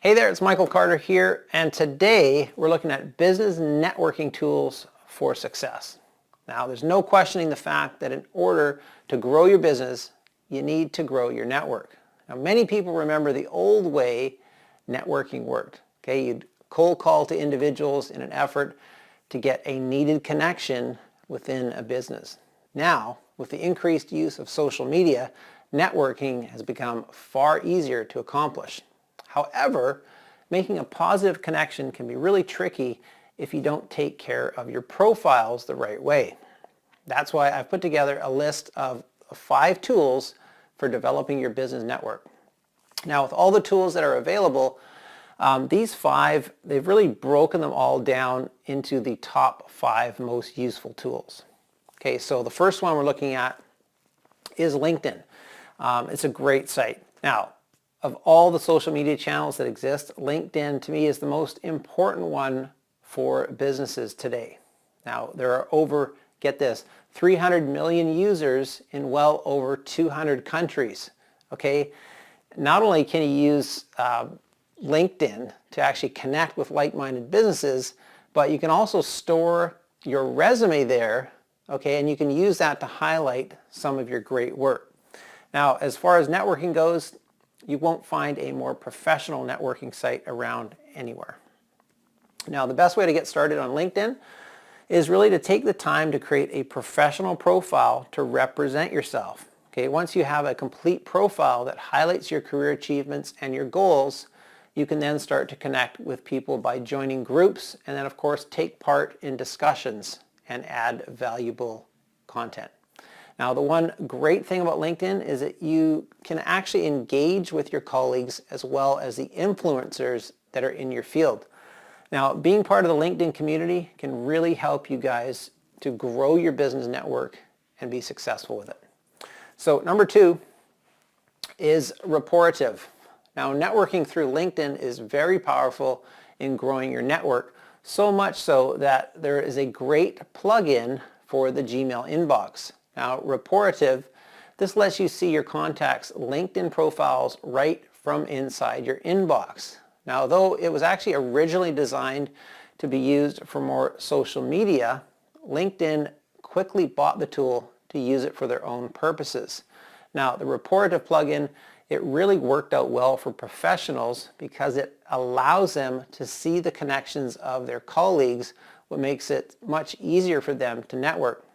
Hey there, it's Michael Carter here, and today we're looking at business networking tools for success. Now, there's no questioning the fact that in order to grow your business, you need to grow your network. Now, many people remember the old way networking worked. Okay, you'd cold call to individuals in an effort to get a needed connection within a business. Now, with the increased use of social media, networking has become far easier to accomplish. However, making a positive connection can be really tricky if you don't take care of your profiles the right way. That's why I've put together a list of 5 tools for developing your business network. Now, with all the tools that are available, these 5, they've really broken them all down into the top 5 most useful tools. Okay, so the first one we're looking at is LinkedIn. It's a great site. Now, of all the social media channels that exist, LinkedIn to me is the most important one for businesses today. Now, there are over, get this, 300 million users in well over 200 countries. Okay, not only can you use LinkedIn to actually connect with like-minded businesses, but you can also store your resume there, okay, and you can use that to highlight some of your great work. Now, as far as networking goes, you won't find a more professional networking site around anywhere. Now, the best way to get started on LinkedIn is really to take the time to create a professional profile to represent yourself. Okay, once you have a complete profile that highlights your career achievements and your goals, you can then start to connect with people by joining groups and then, of course, take part in discussions and add valuable content. Now, the one great thing about LinkedIn is that you can actually engage with your colleagues as well as the influencers that are in your field. Now, being part of the LinkedIn community can really help you guys to grow your business network and be successful with it. So number 2 is Rapportive. Now, networking through LinkedIn is very powerful in growing your network, so much so that there is a great plugin for the Gmail inbox. Now, Rapportive, this lets you see your contacts' LinkedIn profiles right from inside your inbox. Now, though it was actually originally designed to be used for more social media, LinkedIn quickly bought the tool to use it for their own purposes. Now, the Rapportive plugin, it really worked out well for professionals because it allows them to see the connections of their colleagues, what makes it much easier for them to network.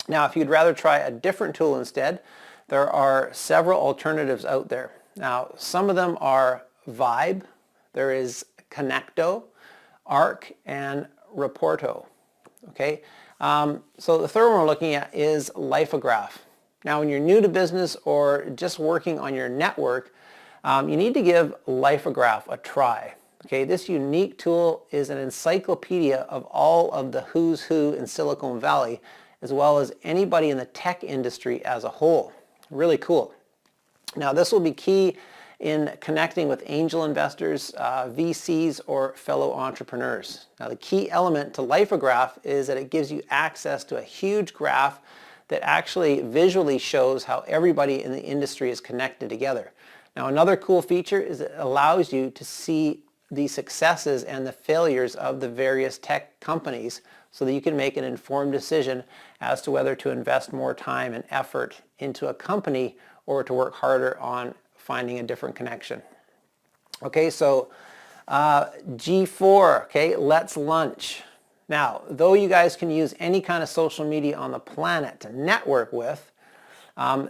Now, if you'd rather try a different tool instead, there are several alternatives out there. Now, some of them are Vibe, there is Connecto, Arc, and Rapporto. Okay, so the third one we're looking at is Lifograph. Now, when you're new to business or just working on your network, you need to give Lifograph a try. Okay, this unique tool is an encyclopedia of all of the who's who in Silicon Valley, as well as anybody in the tech industry as a whole. Really cool. Now, this will be key in connecting with angel investors, VCs, or fellow entrepreneurs. Now, the key element to Lifograph is that it gives you access to a huge graph that actually visually shows how everybody in the industry is connected together. Now, another cool feature is it allows you to see the successes and the failures of the various tech companies so that you can make an informed decision as to whether to invest more time and effort into a company or to work harder on finding a different connection. Okay, so G4, okay, Let's Lunch. Now, though you guys can use any kind of social media on the planet to network with,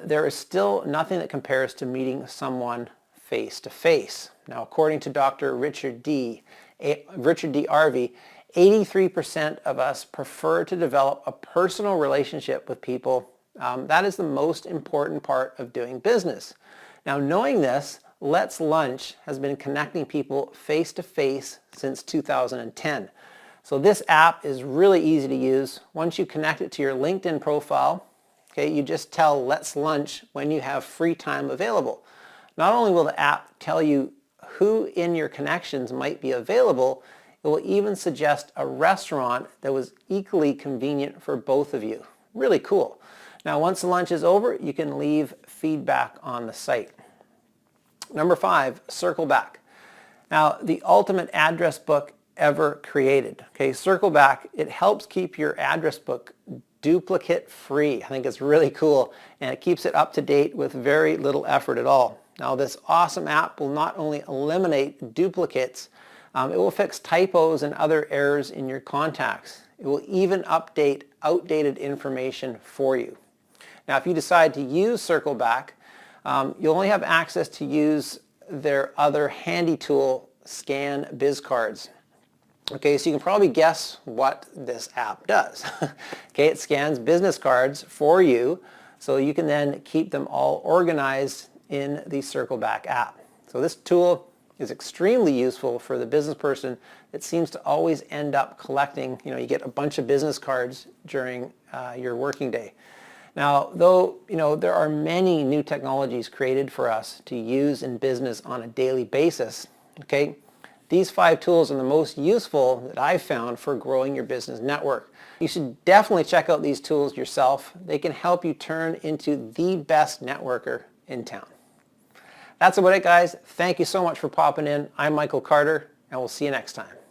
there is still nothing that compares to meeting someone face to face. Now, according to Dr. Richard D. Arvey, 83% of us prefer to develop a personal relationship with people. That is the most important part of doing business. Now, knowing this, Let's Lunch has been connecting people face to face since 2010. So this app is really easy to use. Once you connect it to your LinkedIn profile, okay, you just tell Let's Lunch when you have free time available. Not only will the app tell you who in your connections might be available, it will even suggest a restaurant that was equally convenient for both of you. Really cool. Now, once the lunch is over, you can leave feedback on the site. Number 5, circle back. Now, the ultimate address book ever created. Okay, Circleback, it helps keep your address book duplicate free. I think it's really cool, and it keeps it up to date with very little effort at all. Now, this awesome app will not only eliminate duplicates, it will fix typos and other errors in your contacts. It will even update outdated information for you. Now, if you decide to use Circleback, you'll only have access to use their other handy tool, Scan BizCards. Okay, so you can probably guess what this app does. Okay, it scans business cards for you so you can then keep them all organized in the Circleback app. So this tool is extremely useful for the business person that seems to always end up collecting, you get a bunch of business cards during your working day. Now, though, there are many new technologies created for us to use in business on a daily basis, okay, these 5 tools are the most useful that I've found for growing your business network. You should definitely check out these tools yourself. They can help you turn into the best networker in town. That's about it, guys. Thank you so much for popping in. I'm Michael Carter, and we'll see you next time.